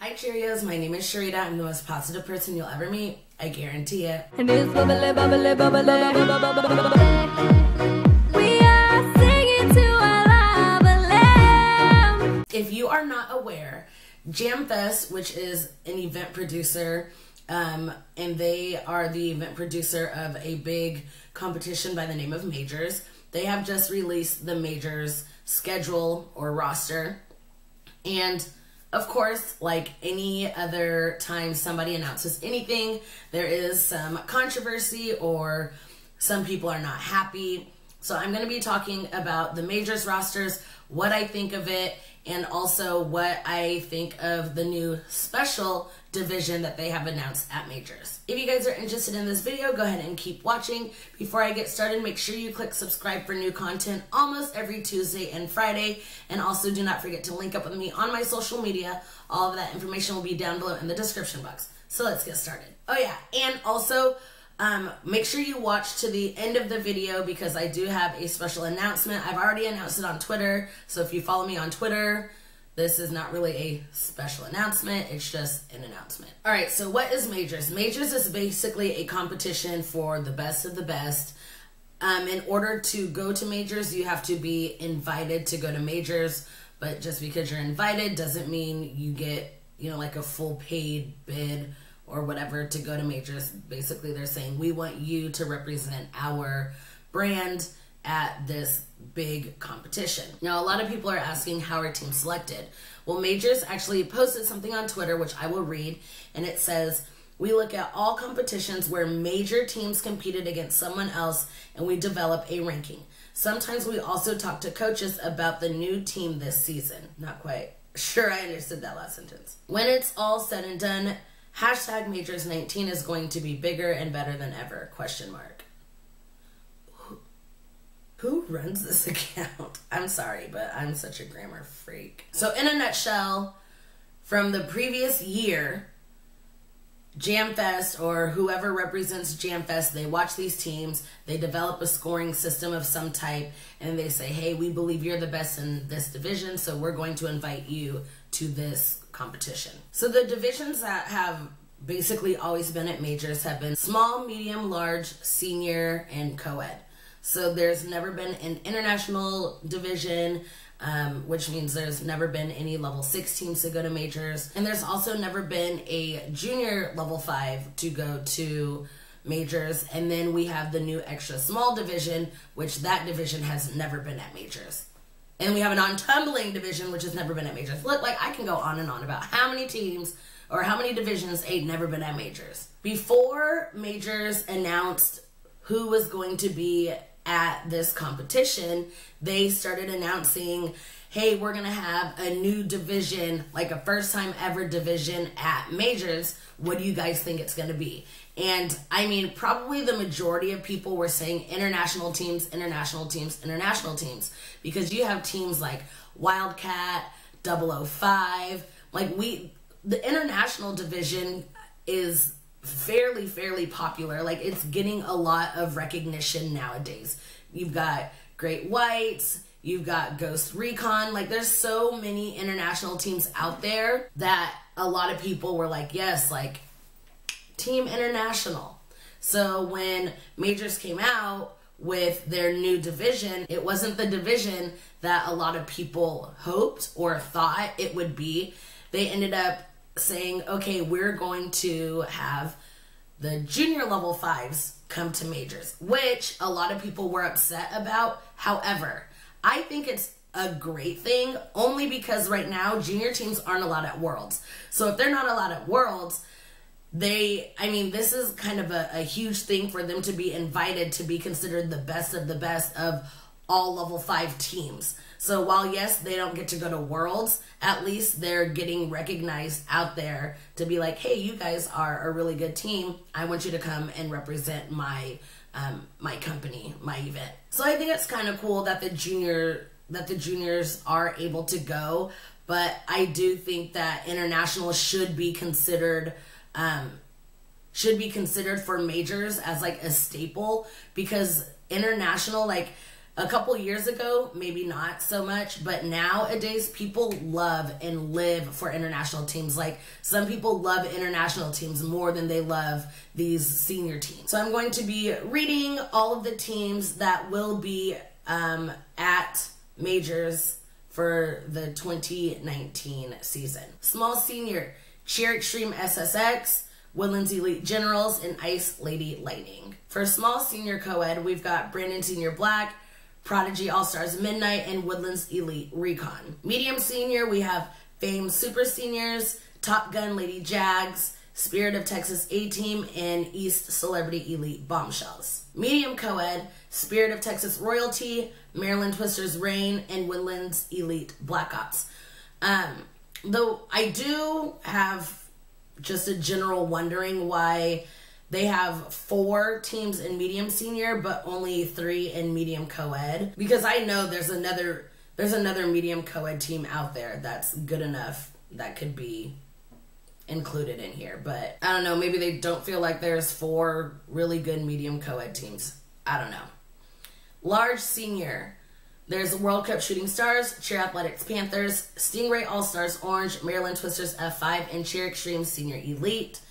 Hi Cheerios, my name is Cherita. I'm the most positive person you'll ever meet. I guarantee it. And it's bubbly, bubbly, bubbly, bubbly. We are singing to our love. If you are not aware, JamFest, which is an event producer, and they are the event producer of a big competition by the name of Majors. They have just released the Majors schedule or roster. And of course, like any other time somebody announces anything, there is some controversy or some people are not happy. So I'm going to be talking about the Majors rosters, what I think of it, and also what I think of the new special division that they have announced at Majors. If you guys are interested in this video, go ahead and keep watching. Before I get started, make sure you click subscribe for new content almost every Tuesday and Friday. And also do not forget to link up with me on my social media. All of that information will be down below in the description box. So let's get started. Oh yeah, and also make sure you watch to the end of the video because I do have a special announcement. I've already announced it on Twitter, so if you follow me on Twitter, this is not really a special announcement, it's just an announcement. All right, so what is Majors? Majors is basically a competition for the best of the best. In order to go to Majors, you have to be invited to go to Majors, but just because you're invited doesn't mean you get, you know, like a full paid bid or whatever to go to Majors. Basically, they're saying, we want you to represent our brand at this big competition. Now, a lot of people are asking how our team selected. Well, Majors actually posted something on Twitter, which I will read, and it says, we look at all competitions where major teams competed against someone else, and we develop a ranking. Sometimes we also talk to coaches about the new team this season. Not quite sure I understood that last sentence. When it's all said and done, hashtag Majors 19 is going to be bigger and better than ever, question mark. Who runs this account? I'm sorry, but I'm such a grammar freak. So in a nutshell, from the previous year, JamFest or whoever represents JamFest, they watch these teams, they develop a scoring system of some type, and they say, hey, we believe you're the best in this division, so we're going to invite you to this competition. So the divisions that have basically always been at Majors have been small, medium, large, senior, and co-ed. So there's never been an international division, which means there's never been any level 6 teams to go to Majors. And there's also never been a junior level 5 to go to Majors. And then we have the new extra small division, which that division has never been at Majors. And we have a non-tumbling division, which has never been at Majors. Look, like I can go on and on about how many teams or how many divisions ain't never been at Majors. Before Majors announced who was going to be at this competition, they started announcing, hey, we're gonna have a new division, like a first time ever division at Majors. What do you guys think it's gonna be? And I mean, probably the majority of people were saying international teams, international teams, international teams, because you have teams like Wildcat, 005, like the international division is fairly popular. Like it's getting a lot of recognition nowadays. You've got Great Whites, you've got Ghost Recon, like there's so many international teams out there that a lot of people were like, yes, like Team International. So when Majors came out with their new division, it wasn't the division that a lot of people hoped or thought it would be. They ended up saying, okay, we're going to have the junior level 5s come to Majors, which a lot of people were upset about. However, I think it's a great thing only because right now junior teams aren't allowed at Worlds. So if they're not allowed at Worlds, this is kind of a huge thing for them to be invited to be considered the best of all level 5 teams. So while yes, they don't get to go to Worlds, at least they're getting recognized out there to be like, hey, you guys are a really good team. I want you to come and represent my my company, my event. So I think it's kind of cool that the juniors are able to go, but I do think that international should be considered for Majors as like a staple, because international, like A couple years ago, maybe not so much, but nowadays people love and live for international teams. Like, some people love international teams more than they love these senior teams. So I'm going to be reading all of the teams that will be at majors for the 2019 season. Small senior, Cheer Extreme SSX, Woodlands Elite Generals, and Ice Lady Lightning. For small senior co-ed, we've got Brandon Senior Black, Prodigy All-Stars Midnight, and Woodlands Elite Recon. Medium senior, we have Fame Super Seniors, Top Gun Lady Jags, Spirit of Texas A-Team, and East Celebrity Elite Bombshells. Medium co-ed, Spirit of Texas Royalty, Maryland Twisters Reign, and Woodlands Elite Black Ops. Though I do have just a general wondering why they have 4 teams in medium senior, but only 3 in medium co-ed. Because I know there's another medium co-ed team out there that's good enough that could be included in here. But I don't know, maybe they don't feel like there's 4 really good medium co-ed teams. I don't know. Large senior, there's World Cup Shooting Stars, Cheer Athletics Panthers, Stingray All-Stars Orange, Maryland Twisters F5, and Cheer Extreme Senior Elite.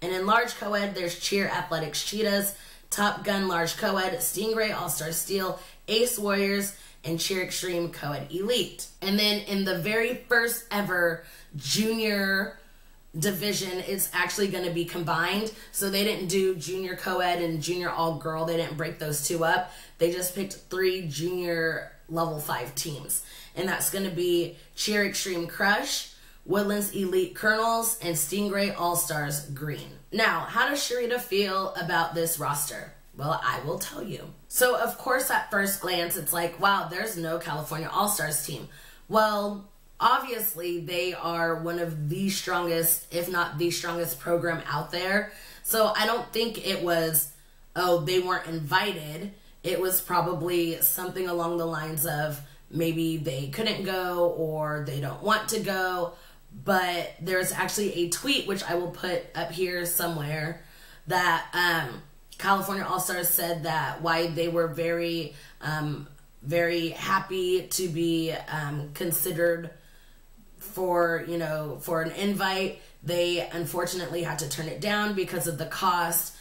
And in large co-ed, there's Cheer Athletics Cheetahs, Top Gun Large co-ed, Stingray All-Star Steel, Ace Warriors, and Cheer Extreme co-ed Elite. And then in the very first ever junior division, it's actually going to be combined. So they didn't do junior co-ed and junior all-girl. They didn't break those 2 up. They just picked 3 junior level 5 teams. And that's going to be Cheer Extreme Crush, Woodlands Elite Colonels, and Stingray All-Stars Green. Now, how does Cherita feel about this roster? Well, I will tell you. So, of course, at first glance, it's like, wow, there's no California All-Stars team. Well, obviously, they are one of the strongest, if not the strongest program out there. So, I don't think it was, oh, they weren't invited. It was probably something along the lines of maybe they couldn't go or they don't want to go. But there's actually a tweet, which I will put up here somewhere, that California All-Stars said that why they were very, very happy to be considered for, you know, for an invite. They unfortunately had to turn it down because of the cost.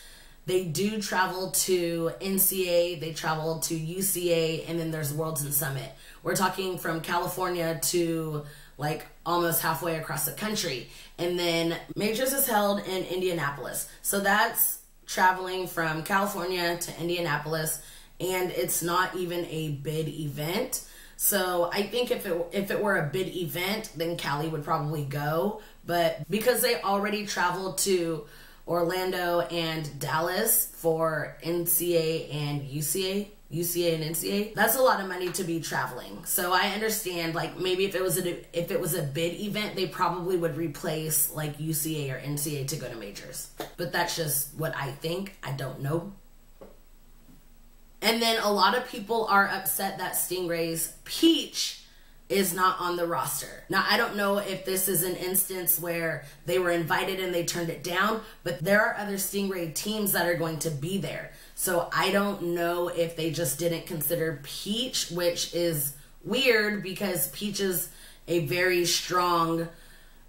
They do travel to NCA, they travel to UCA, and then there's Worlds and Summit. We're talking from California to like almost halfway across the country. And then Majors is held in Indianapolis. So that's traveling from California to Indianapolis, and it's not even a bid event. So I think if it were a bid event, then Cali would probably go. But because they already traveled to Orlando and Dallas for NCA and UCA and NCA, that's a lot of money to be traveling. So I understand, like, maybe if it was a bid event, they probably would replace like UCA or NCA to go to majors. But that's just what I think. I don't know. And then a lot of people are upset that Stingray's Peach is not on the roster. Now, I don't know if this is an instance where they were invited and they turned it down, but there are other Stingray teams that are going to be there. So I don't know if they just didn't consider Peach, which is weird because Peach is a very strong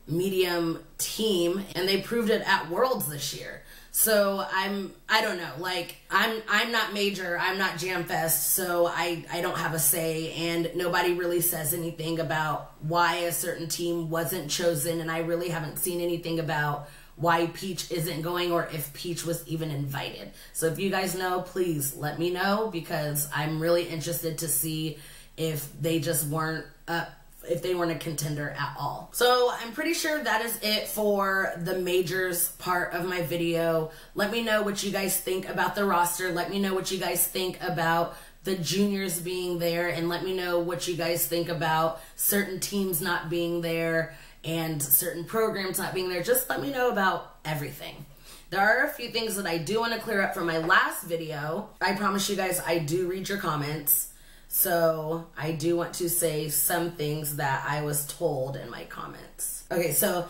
medium team, and they proved it at Worlds this year. So I don't know, like, I'm not major, I'm not Jam Fest, so I don't have a say, and nobody really says anything about why a certain team wasn't chosen, and I really haven't seen anything about why Peach isn't going or if Peach was even invited. So if you guys know, please let me know, because I'm really interested to see if they just weren't if they weren't a contender at all. So I'm pretty sure that is it for the majors part of my video. Let me know what you guys think about the roster. Let me know what you guys think about the juniors being there, and let me know what you guys think about certain teams not being there and certain programs not being there. Just let me know about everything. There are a few things that I do want to clear up from my last video. I promise you guys I do read your comments. So I do want to say some things that I was told in my comments. Okay, so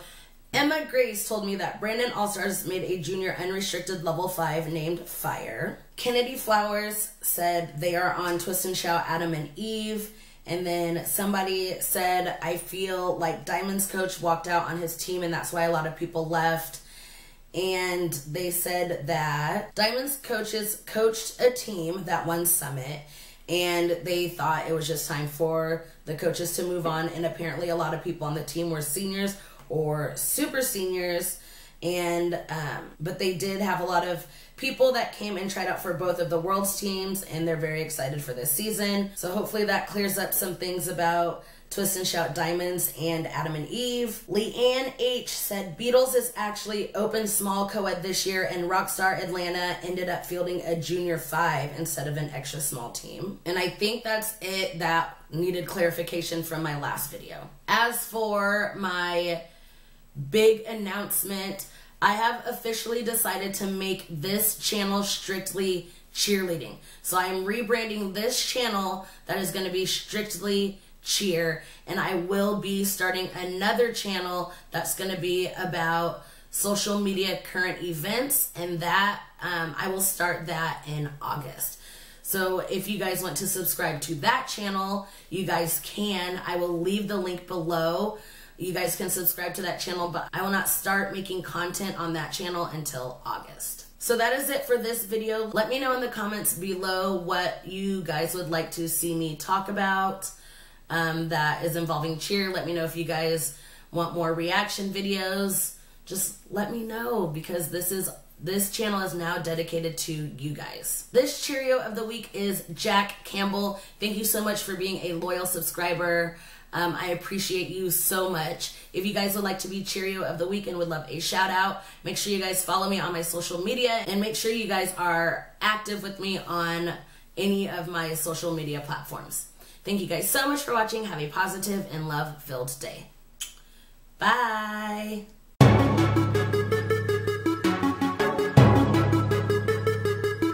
Emma Grace told me that Brandon All-Stars made a junior unrestricted level 5 named Fire. Kennedy Flowers said they are on Twist and Shout Adam and Eve. And then somebody said, I feel like Diamond's coach walked out on his team and that's why a lot of people left. And they said that Diamond's coaches coached a team that won Summit and they thought it was just time for the coaches to move on. And apparently a lot of people on the team were seniors or super seniors. And but they did have a lot of people that came and tried out for both of the world's teams, and they're very excited for this season. So hopefully that clears up some things about Twist and Shout Diamonds and Adam and Eve. Leanne H said Beatles is actually open small co-ed this year, and Rockstar Atlanta ended up fielding a junior 5 instead of an extra small team. And I think that's it that needed clarification from my last video. As for my big announcement, I have officially decided to make this channel strictly cheerleading. So I am rebranding this channel that is going to be strictly cheer, and I will be starting another channel that's going to be about social media current events, and that I will start that in August. So if you guys want to subscribe to that channel, you guys can. I will leave the link below. You guys can subscribe to that channel, but I will not start making content on that channel until August. So that is it for this video. Let me know in the comments below what you guys would like to see me talk about that is involving cheer. Let me know if you guys want more reaction videos. Just let me know, because this channel is now dedicated to you guys. This Cheerio of the week is Jack Campbell. Thank you so much for being a loyal subscriber. I appreciate you so much. If you guys would like to be Cheerio of the week and would love a shout out, make sure you guys follow me on my social media, and make sure you guys are active with me on any of my social media platforms. Thank you guys so much for watching. Have a positive and love-filled day. Bye.